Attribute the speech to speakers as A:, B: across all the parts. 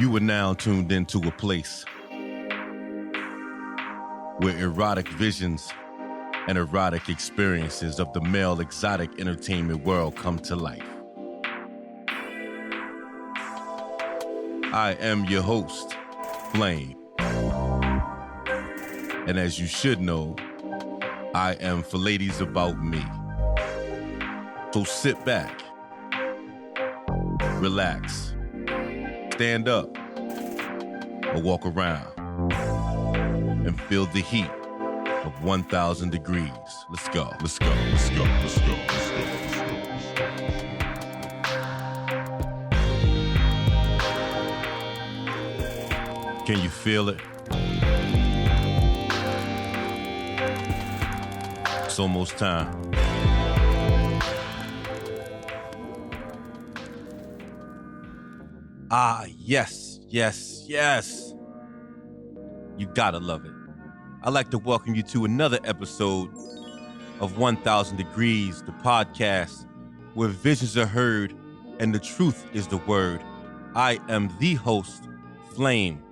A: You are now tuned into a place where erotic visions and erotic experiences of the male exotic entertainment world come to life. I am your host, Flame. And as you should know, I am for ladies about me. So sit back, relax, stand up, or walk around and feel the heat of 1,000 degrees. Let's go, let's go, let's go, let's go, let's go. Can you feel it? It's almost time. Yes, yes, yes. You gotta love it. I'd like to welcome you to another episode of 1,000 Degrees, the podcast where visions are heard and the truth is the word. I am the host, Flame,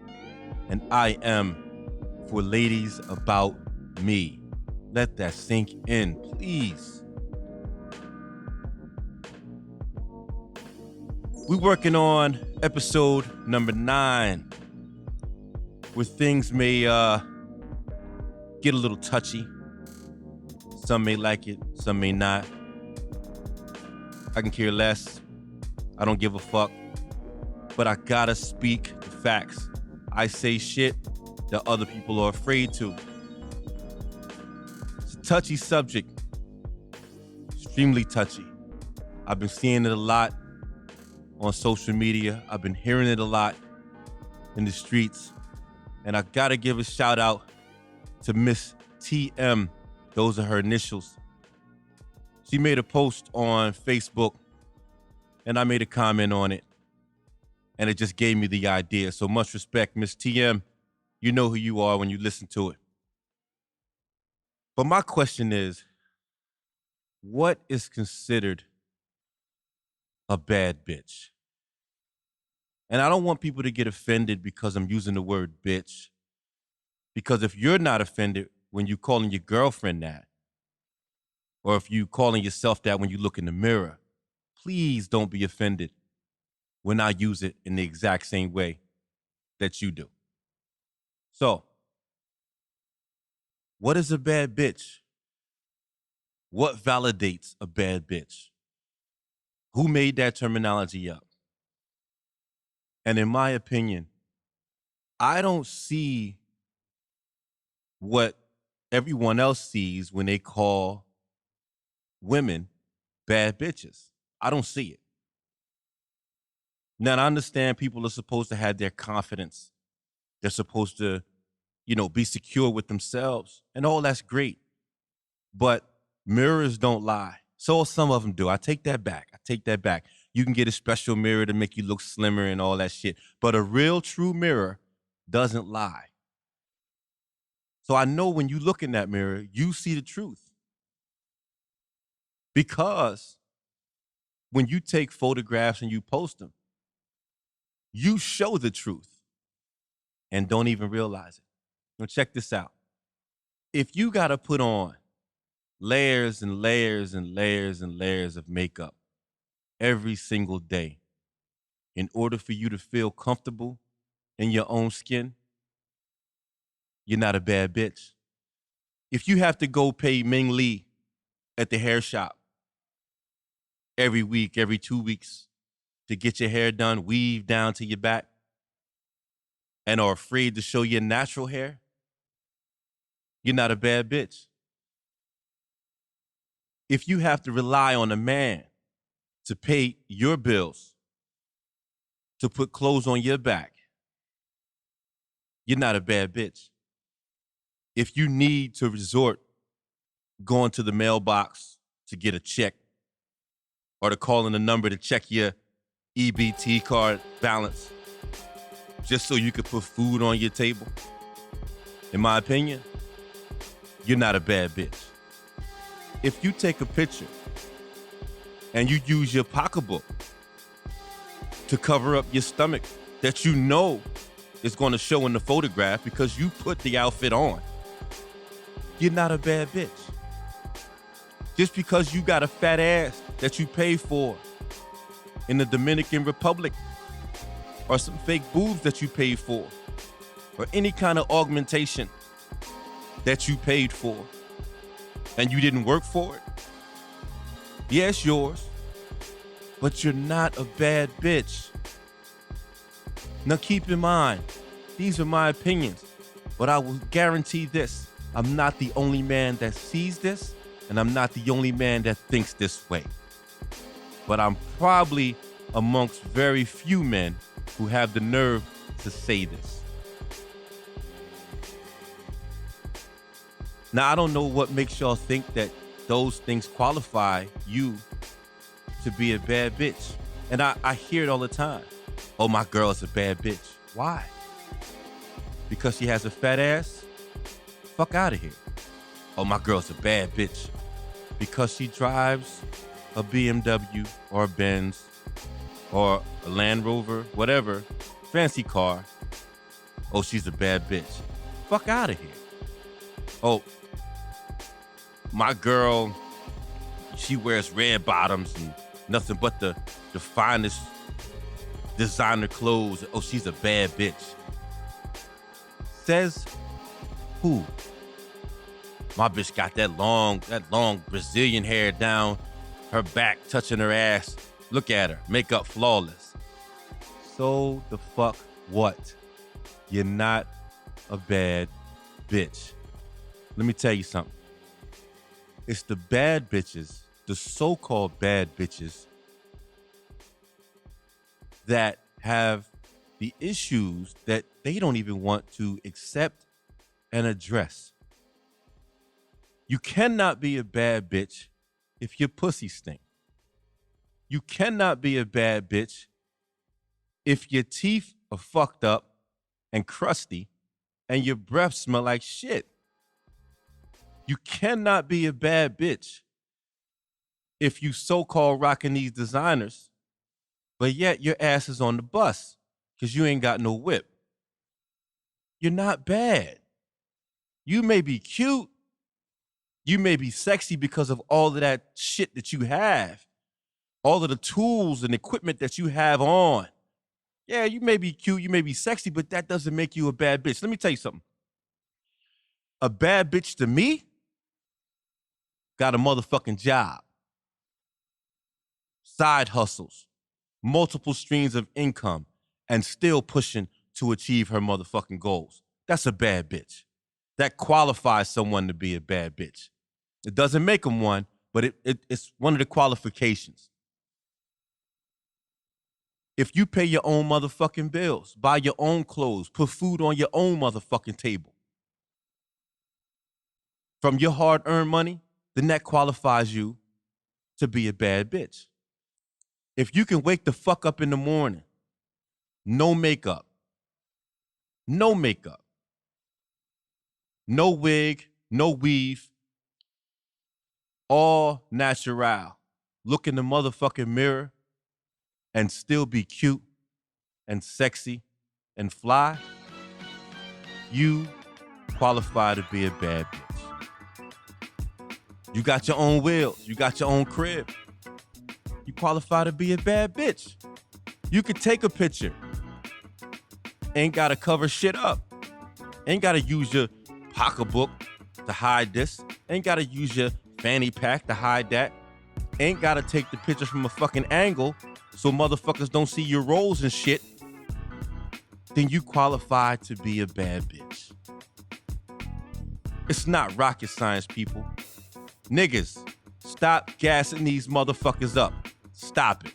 A: and I am for ladies about me. Let that sink in, please. We're working on episode number 9, where things may get a little touchy. Some may like it, some may not. I can care less. I don't give a fuck. But I gotta speak the facts. I say shit that other people are afraid to. It's a touchy subject. Extremely touchy. I've been seeing it a lot on social media. I've been hearing it a lot in the streets. And I gotta give a shout out to Miss TM. Those are her initials. She made a post on Facebook and I made a comment on it. And it just gave me the idea. So much respect, Miss TM. You know who you are when you listen to it. But my question is, what is considered a bad bitch? And I don't want people to get offended because I'm using the word bitch. Because if you're not offended when you calling your girlfriend that, or if you calling yourself that when you look in the mirror, please don't be offended when I use it in the exact same way that you do. So, what is a bad bitch? What validates a bad bitch? Who made that terminology up? And in my opinion, I don't see what everyone else sees when they call women bad bitches. I don't see it. Now, I understand people are supposed to have their confidence. They're supposed to, be secure with themselves. And all that's great. But mirrors don't lie. So some of them do. I take that back. You can get a special mirror to make you look slimmer and all that shit. But a real, true mirror doesn't lie. So I know when you look in that mirror, you see the truth. Because when you take photographs and you post them, you show the truth and don't even realize it. Now check this out. If you got to put on layers and layers and layers and layers of makeup every single day in order for you to feel comfortable in your own skin, you're not a bad bitch. If you have to go pay Ming Lee at the hair shop every week, every 2 weeks to get your hair done, weave down to your back, and are afraid to show your natural hair, you're not a bad bitch. If you have to rely on a man to pay your bills, to put clothes on your back, you're not a bad bitch. If you need to resort going to the mailbox to get a check or to call in a number to check your EBT card balance just so you could put food on your table, in my opinion, you're not a bad bitch. If you take a picture and you use your pocketbook to cover up your stomach that you know is going to show in the photograph because you put the outfit on. You're not a bad bitch. Just because you got a fat ass that you pay for in the Dominican Republic, or some fake boobs that you paid for, or any kind of augmentation that you paid for, and you didn't work for it, yeah, it's yours, but you're not a bad bitch. Now keep in mind, these are my opinions, but I will guarantee this: I'm not the only man that sees this, and I'm not the only man that thinks this way. But I'm probably amongst very few men who have the nerve to say this. Now, I don't know what makes y'all think that those things qualify you to be a bad bitch. And I hear it all the time. Oh, my girl is a bad bitch. Why? Because she has a fat ass? Fuck out of here. Oh, my girl's a bad bitch. Because she drives a BMW or a Benz or a Land Rover, whatever, fancy car. Oh, she's a bad bitch. Fuck out of here. Oh, my girl, she wears red bottoms and nothing but the finest designer clothes. Oh, she's a bad bitch. Says who? My bitch got that long Brazilian hair down her back, touching her ass. Look at her, makeup flawless. So the fuck what? You're not a bad bitch. Let me tell you something. It's the bad bitches, the so-called bad bitches, that have the issues that they don't even want to accept and address. You cannot be a bad bitch if your pussy stink. You cannot be a bad bitch if your teeth are fucked up and crusty and your breath smell like shit. You cannot be a bad bitch if you so-called rocking these designers, but yet your ass is on the bus because you ain't got no whip. You're not bad. You may be cute. You may be sexy because of all of that shit that you have, all of the tools and equipment that you have on. Yeah, you may be cute, you may be sexy, but that doesn't make you a bad bitch. Let me tell you something. A bad bitch to me got a motherfucking job, side hustles, multiple streams of income, and still pushing to achieve her motherfucking goals. That's a bad bitch. That qualifies someone to be a bad bitch. It doesn't make them one, but it's one of the qualifications. If you pay your own motherfucking bills, buy your own clothes, put food on your own motherfucking table from your hard-earned money, then that qualifies you to be a bad bitch. If you can wake the fuck up in the morning, no makeup, no wig, no weave, all natural, look in the motherfucking mirror and still be cute and sexy and fly, you qualify to be a bad bitch. You got your own wheels. You got your own crib. You qualify to be a bad bitch. You could take a picture. Ain't got to cover shit up. Ain't got to use your pocketbook to hide this. Ain't got to use your fanny pack to hide that. Ain't got to take the picture from a fucking angle so motherfuckers don't see your rolls and shit. Then you qualify to be a bad bitch. It's not rocket science, people. Niggas, stop gassing these motherfuckers up. Stop it.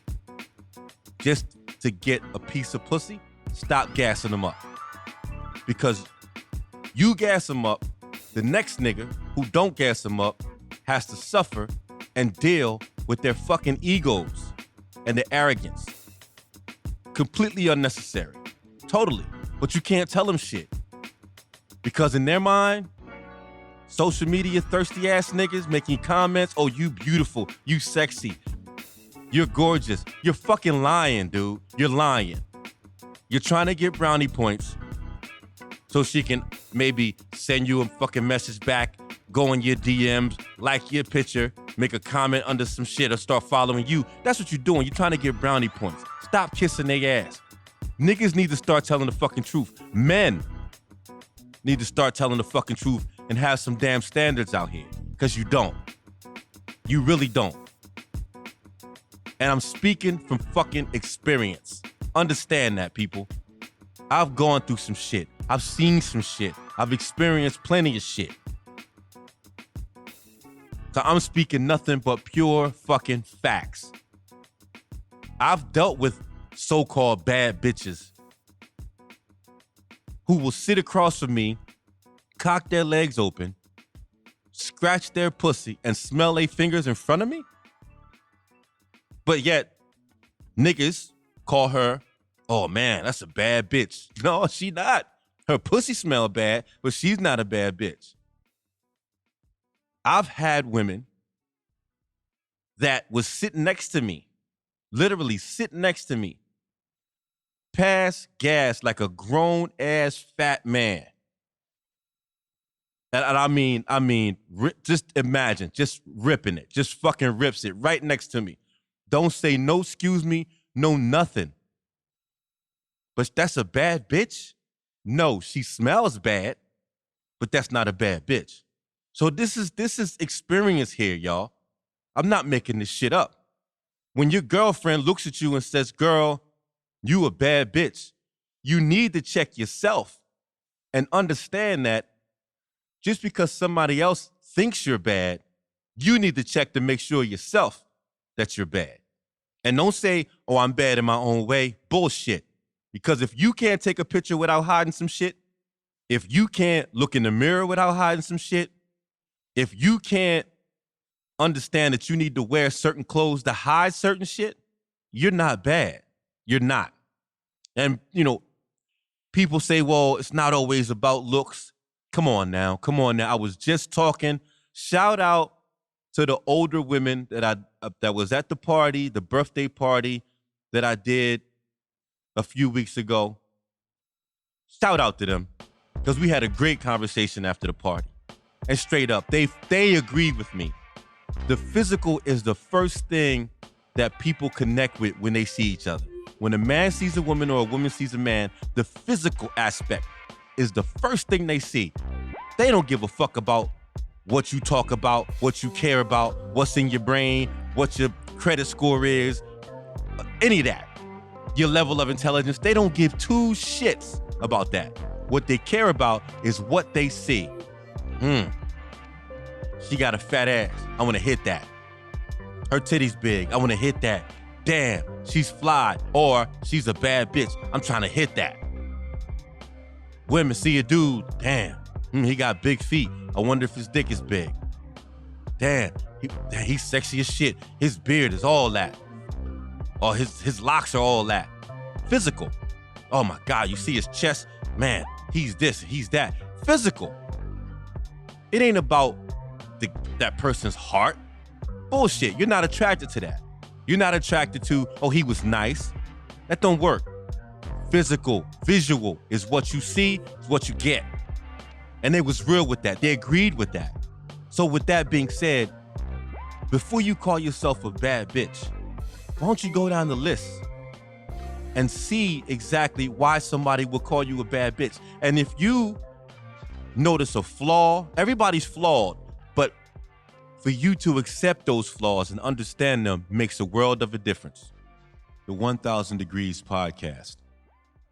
A: Just to get a piece of pussy, stop gassing them up. Because you gas them up, the next nigga who don't gas them up has to suffer and deal with their fucking egos and their arrogance. Completely unnecessary. Totally. But you can't tell them shit. Because in their mind, social media thirsty ass niggas making comments, oh, you beautiful, you sexy, you're gorgeous. You're fucking lying, dude. You're lying. You're trying to get brownie points so she can maybe send you a fucking message back, go in your DMs, like your picture, make a comment under some shit, or start following you. That's what you're doing. You're trying to get brownie points. Stop kissing their ass. Niggas need to start telling the fucking truth. Men need to start telling the fucking truth and have some damn standards out here. Because you don't. You really don't. And I'm speaking from fucking experience. Understand that, people. I've gone through some shit. I've seen some shit. I've experienced plenty of shit. So I'm speaking nothing but pure fucking facts. I've dealt with so-called bad bitches who will sit across from me, cock their legs open, scratch their pussy, and smell their fingers in front of me. But yet, niggas call her, oh man, that's a bad bitch. No, she not. Her pussy smell bad, but she's not a bad bitch. I've had women that was sitting next to me, literally sitting next to me, pass gas like a grown-ass fat man. And I mean, just imagine, just ripping it, just fucking rips it right next to me. Don't say no, excuse me, no nothing. But that's a bad bitch? No, she smells bad, but that's not a bad bitch. So this is experience here, y'all. I'm not making this shit up. When your girlfriend looks at you and says, girl, you a bad bitch, you need to check yourself and understand that just because somebody else thinks you're bad, you need to check to make sure yourself that you're bad. And don't say, oh, I'm bad in my own way. Bullshit. Because if you can't take a picture without hiding some shit, if you can't look in the mirror without hiding some shit, if you can't understand that you need to wear certain clothes to hide certain shit, you're not bad. You're not. And, you know, people say, well, it's not always about looks. Come on now. I was just talking. Shout out to the older women that was at the party, the birthday party that I did a few weeks ago. Shout out to them, because we had a great conversation after the party. And straight up, they agreed with me. The physical is the first thing that people connect with when they see each other. When a man sees a woman or a woman sees a man, the physical aspect is the first thing they see. They don't give a fuck about what you talk about, what you care about, what's in your brain, what your credit score is, any of that. Your level of intelligence, they don't give two shits about that. What they care about is what they see. She got a fat ass. I want to hit that. Her titties big. I want to hit that. Damn, she's fly. Or she's a bad bitch. I'm trying to hit that. Women see a dude. Damn, he got big feet. I wonder if his dick is big. Damn, he's sexy as shit. His beard is all that. Or his locks are all that. Physical. Oh my God, you see his chest? Man, he's this, he's that. Physical. It ain't about that person's heart. Bullshit, you're not attracted to that. You're not attracted to, oh, he was nice. That don't work. Physical, visual is what you see, is what you get. And they was real with that. They agreed with that. So with that being said, before you call yourself a bad bitch, why don't you go down the list and see exactly why somebody will call you a bad bitch? And if you notice a flaw, everybody's flawed, but for you to accept those flaws and understand them makes a world of a difference. The 1000 Degrees podcast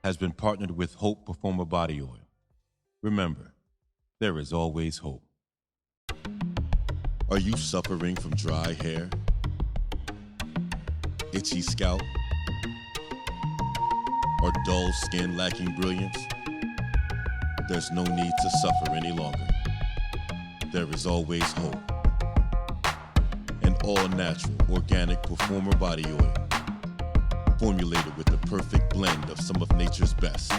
A: has been partnered with Hope Performer Body Oil. Remember, there is always hope. Are you suffering from dry hair, itchy scalp, or dull skin lacking brilliance? There's no need to suffer any longer. There is always hope. An all-natural, organic Performer Body Oil, formulated with the perfect blend of some of nature's best,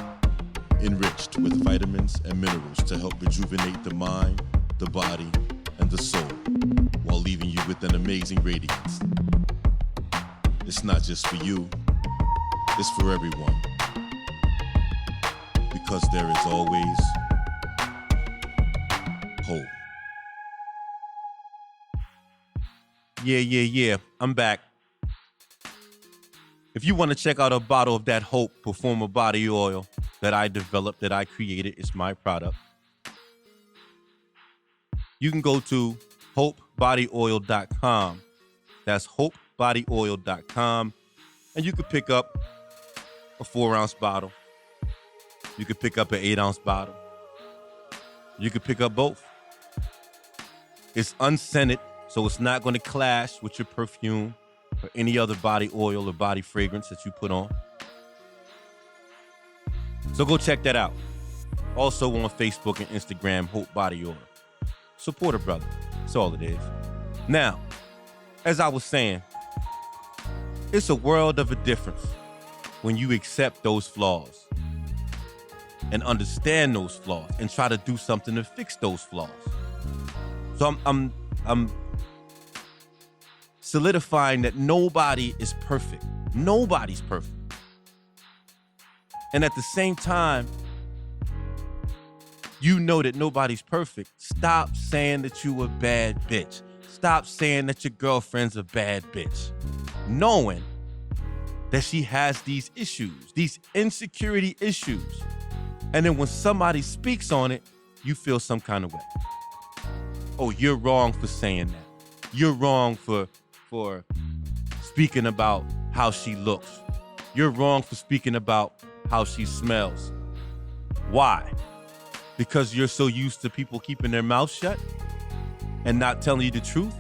A: enriched with vitamins and minerals to help rejuvenate the mind, the body, and the soul, while leaving you with an amazing radiance. It's not just for you, it's for everyone. because there is always hope. Yeah. I'm back. If you want to check out a bottle of that Hope Performer Body Oil that I developed, that I created, it's my product. You can go to hopebodyoil.com. That's hopebodyoil.com. And you could pick up a 4-ounce bottle. You could pick up an 8-ounce bottle. You could pick up both. It's unscented, so it's not going to clash with your perfume or any other body oil or body fragrance that you put on. So go check that out. Also on Facebook and Instagram, Hope Body Oil. Support a brother. That's all it is. Now, as I was saying, it's a world of a difference when you accept those flaws and understand those flaws and try to do something to fix those flaws. So I'm solidifying that nobody is perfect. Nobody's perfect. And at the same time, you know that nobody's perfect. Stop saying that you a bad bitch. Stop saying that your girlfriend's a bad bitch. Knowing that she has these issues, these insecurity issues. And then when somebody speaks on it, you feel some kind of way. Oh, you're wrong for saying that. You're wrong for speaking about how she looks. You're wrong for speaking about how she smells. Why? Because you're so used to people keeping their mouth shut and not telling you the truth.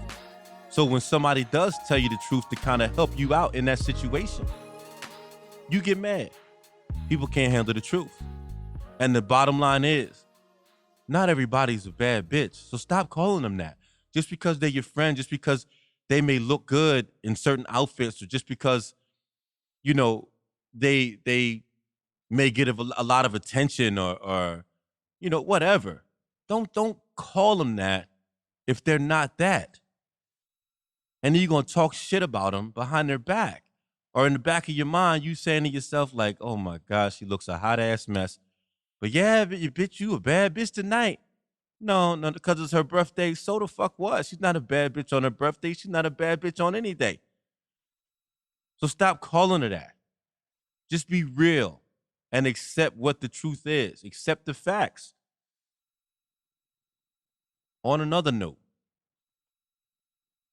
A: So when somebody does tell you the truth to kind of help you out in that situation, you get mad. People can't handle the truth. And the bottom line is, not everybody's a bad bitch. So stop calling them that. Just because they're your friend, just because they may look good in certain outfits, or just because, you know, they may get a lot of attention or you know, whatever. Don't call them that if they're not that. And then you're going to talk shit about them behind their back. Or in the back of your mind, you saying to yourself like, oh my gosh, she looks a hot ass mess. But yeah, bitch, you a bad bitch tonight. No, because it's her birthday. So the fuck what? She's not a bad bitch on her birthday. She's not a bad bitch on any day. So stop calling her that. Just be real and accept what the truth is. Accept the facts. On another note,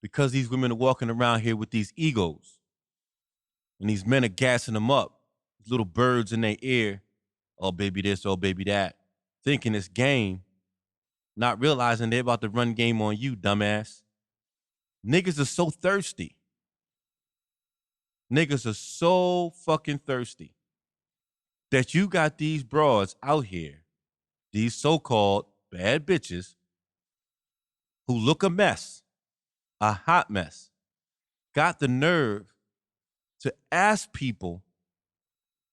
A: because these women are walking around here with these egos and these men are gassing them up, little birds in their ear, oh baby this, oh baby that, thinking it's game, not realizing they're about to run game on you, dumbass. Niggas are so thirsty. Niggas are so fucking thirsty that you got these broads out here, these so-called bad bitches who look a mess, a hot mess, got the nerve to ask people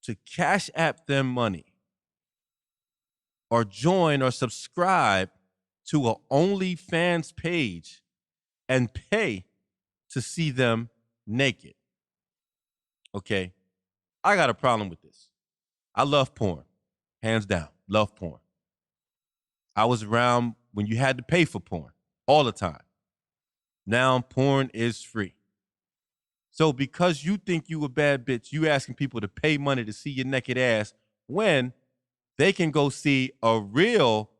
A: to cash app them money or join or subscribe to a OnlyFans page and pay to see them naked. Okay, I got a problem with this. I love porn, hands down, love porn. I was around when you had to pay for porn all the time. Now porn is free. So because you think you a bad bitch, you asking people to pay money to see your naked ass when they can go see a real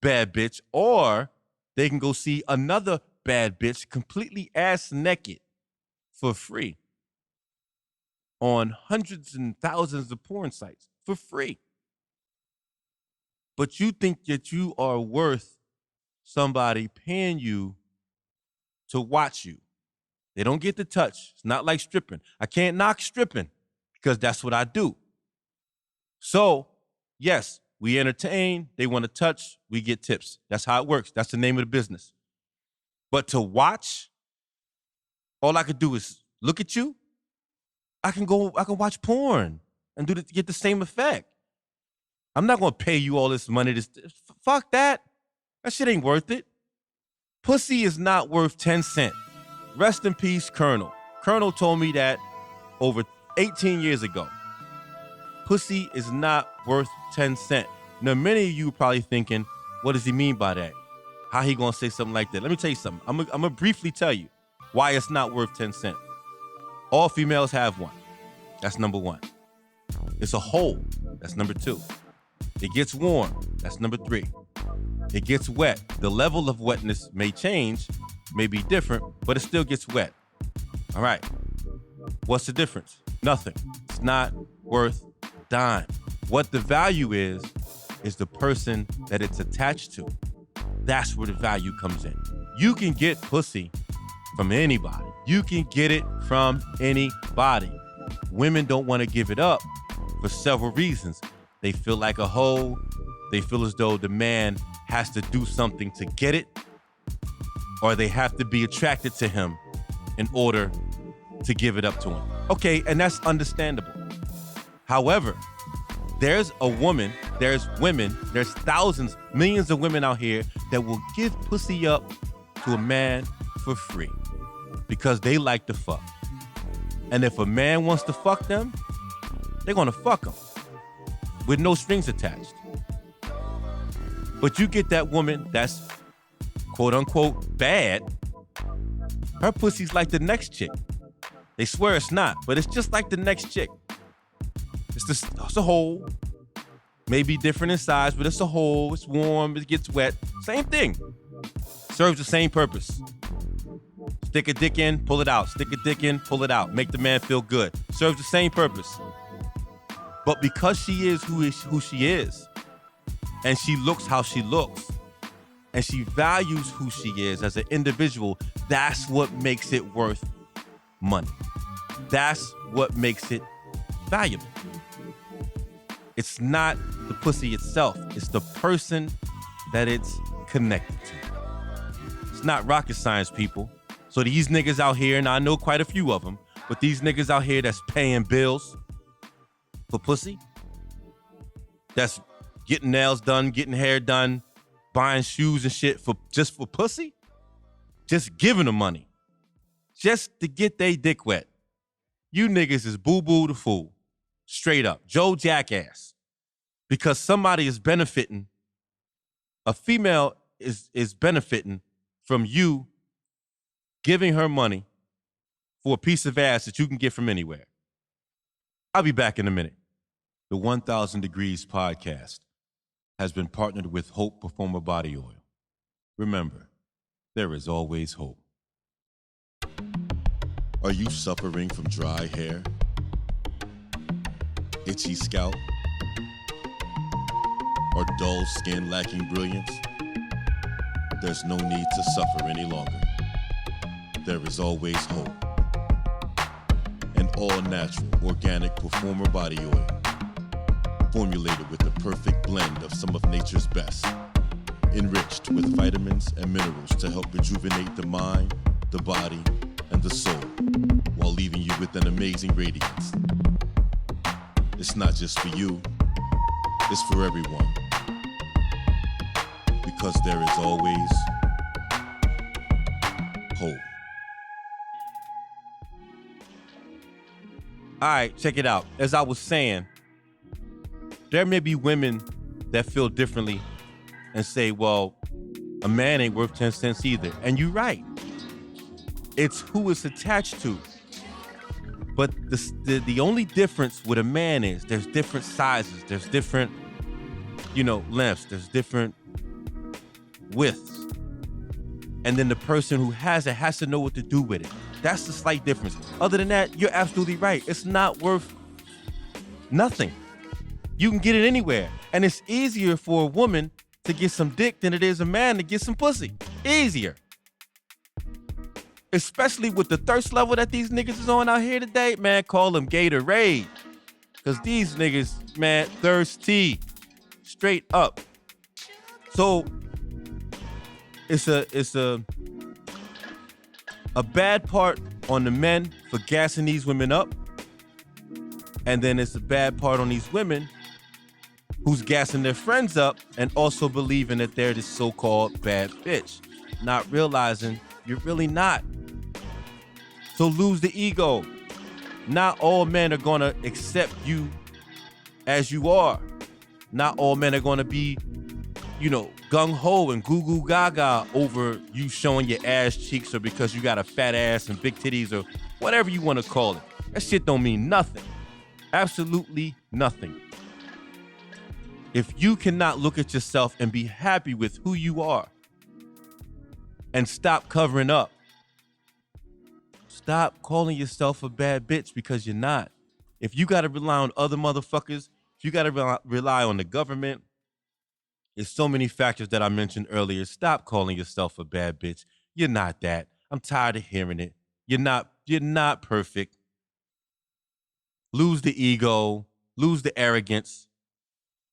A: bad bitch, or they can go see another bad bitch completely ass naked for free on hundreds and thousands of porn sites for free. But you think that you are worth somebody paying you to watch you. They don't get the touch. It's not like stripping. I can't knock stripping because that's what I do. So, yes, we entertain. They want to touch. We get tips. That's how it works. That's the name of the business. But to watch, all I could do is look at you. I can watch porn and get the same effect. I'm not going to pay you all this money. Fuck that. That shit ain't worth it. Pussy is not worth 10 cents. Rest in peace, Colonel. Colonel told me that over 18 years ago. pussy is not worth 10 cents. Now, many of you are probably thinking, what does he mean by that? How he gonna say something like that? Let me tell you something. I'm gonna briefly tell you why it's not worth 10 cents. All females have one. That's number one. It's a hole. That's number two. It gets warm. That's number three. It gets wet. The level of wetness may change, may be different, but it still gets wet. All right. What's the difference? Nothing. It's not worth a dime. What the value is the person that it's attached to. That's where the value comes in. You can get pussy from anybody. You can get it from anybody. Women don't want to give it up for several reasons. They feel like a hoe. They feel as though the man has to do something to get it, or they have to be attracted to him in order to give it up to him. Okay, and that's understandable. However, there's women, there's thousands, millions of women out here that will give pussy up to a man for free because they like to fuck. And if a man wants to fuck them, they're gonna fuck him with no strings attached. But you get that woman that's quote unquote bad, her pussy's like the next chick. They swear it's not, but it's just like the next chick. It's a hole. Maybe different in size, but it's a hole. It's warm. It gets wet. Same thing. Serves the same purpose. Stick a dick in, pull it out. Stick a dick in, pull it out. Make the man feel good. Serves the same purpose. But because she is who she is, and she looks how she looks, and she values who she is as an individual, that's what makes it worth money. That's what makes it valuable. It's not the pussy itself. It's the person that it's connected to. It's not rocket science, people. So these niggas out here, and I know quite a few of them, but these niggas out here that's paying bills for pussy, that's getting nails done, getting hair done, buying shoes and shit just for pussy, just giving them money, just to get they dick wet. You niggas is boo-boo the fool. Straight up. Joe Jackass. Because somebody is benefiting, a female is benefiting from you giving her money for a piece of ass that you can get from anywhere. I'll be back in a minute. The 1000 Degrees podcast has been partnered with Hope Performer Body Oil. Remember, there is always hope. Are you suffering from dry hair, itchy scalp, or dull skin lacking brilliance? There's no need to suffer any longer. There is always hope. An all-natural, organic Performer Body Oil, formulated with the perfect blend of some of nature's best, enriched with vitamins and minerals to help rejuvenate the mind, the body, and the soul, while leaving you with an amazing radiance. It's not just for you, it's for everyone. Because there is always hope. All right, check it out. As I was saying, there may be women that feel differently and say, well, a man ain't worth 10 cents either. And you're right. It's who it's attached to. But the only difference with a man is there's different sizes. There's different, lengths. There's different widths. And then the person who has it has to know what to do with it. That's the slight difference. Other than that, you're absolutely right. It's not worth nothing. You can get it anywhere. And it's easier for a woman to get some dick than it is a man to get some pussy. Easier. Especially with the thirst level that these niggas is on out here today, man, call them Gatorade. Because these niggas, man, thirsty. Straight up. So, it's a bad part on the men for gassing these women up. And then it's a bad part on these women who's gassing their friends up and also believing that they're this so-called bad bitch, not realizing you're really not. So lose the ego. Not all men are gonna accept you as you are. Not all men are going to be, gung-ho and goo-goo gaga over you showing your ass cheeks or because you got a fat ass and big titties or whatever you want to call it. That shit don't mean nothing. Absolutely nothing. If you cannot look at yourself and be happy with who you are and stop covering up, stop calling yourself a bad bitch because you're not. If you got to rely on other motherfuckers, if you got to rely on the government, there's so many factors that I mentioned earlier. Stop calling yourself a bad bitch. You're not that. I'm tired of hearing it. You're not perfect. Lose the ego, lose the arrogance.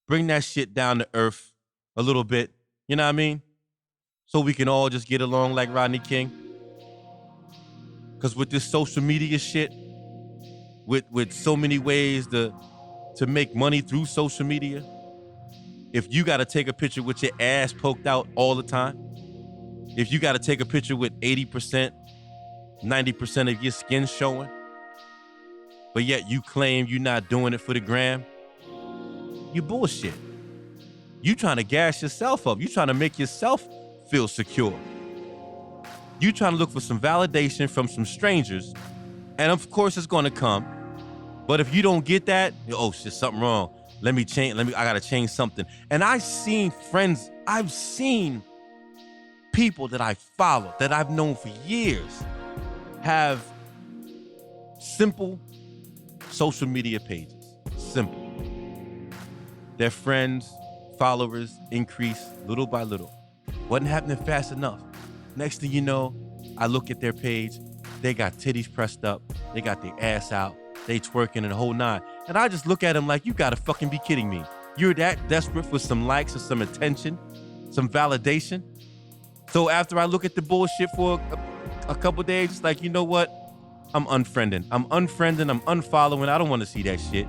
A: Bring that shit down to earth a little bit. You know what I mean? So we can all just get along like Rodney King. Because with this social media shit, with so many ways to make money through social media, if you got to take a picture with your ass poked out all the time, if you got to take a picture with 80%, 90% of your skin showing, but yet you claim you're not doing it for the gram, you bullshit. You trying to gas yourself up. You trying to make yourself feel secure. You trying to look for some validation from some strangers, and of course it's going to come. But if you don't get that, oh shit, something wrong. I gotta change something. And I've seen people that I follow, that I've known for years, have simple social media pages. Simple. Their friends, followers increase little by little. Wasn't happening fast enough. Next thing you know, I look at their page, they got titties pressed up, they got their ass out, they twerking and the whole nine. And I just look at them like, you gotta fucking be kidding me. You're that desperate for some likes or some attention, some validation? So after I look at the bullshit for a couple days, it's like, you know what? I'm unfriending, I'm unfollowing. I don't wanna see that shit.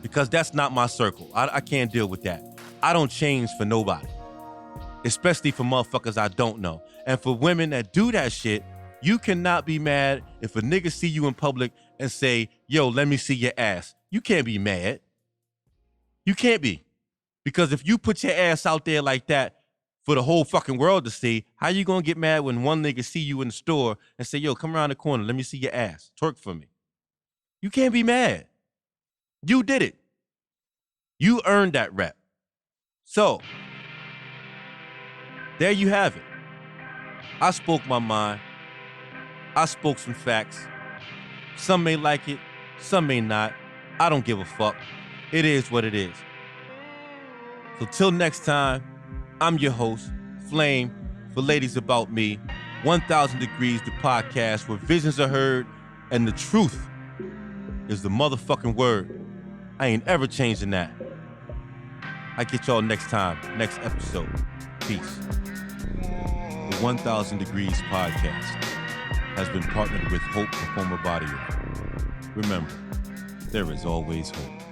A: Because that's not my circle. I can't deal with that. I don't change for nobody. Especially for motherfuckers I don't know. And for women that do that shit, you cannot be mad if a nigga see you in public and say, yo, let me see your ass. You can't be mad. You can't be. Because if you put your ass out there like that for the whole fucking world to see, how you gonna get mad when one nigga see you in the store and say, yo, come around the corner, let me see your ass. Twerk for me. You can't be mad. You did it. You earned that rep. So, there you have it. I spoke my mind. I spoke some facts. Some may like it, some may not. I don't give a fuck. It is what it is. So till next time, I'm your host, Flame, for Ladies About Me, 1000 Degrees, the podcast where visions are heard and the truth is the motherfucking word. I ain't ever changing that. I get y'all next time, next episode. Peace. The 1000 Degrees podcast has been partnered with Hope Performer Body Remember, there is always hope.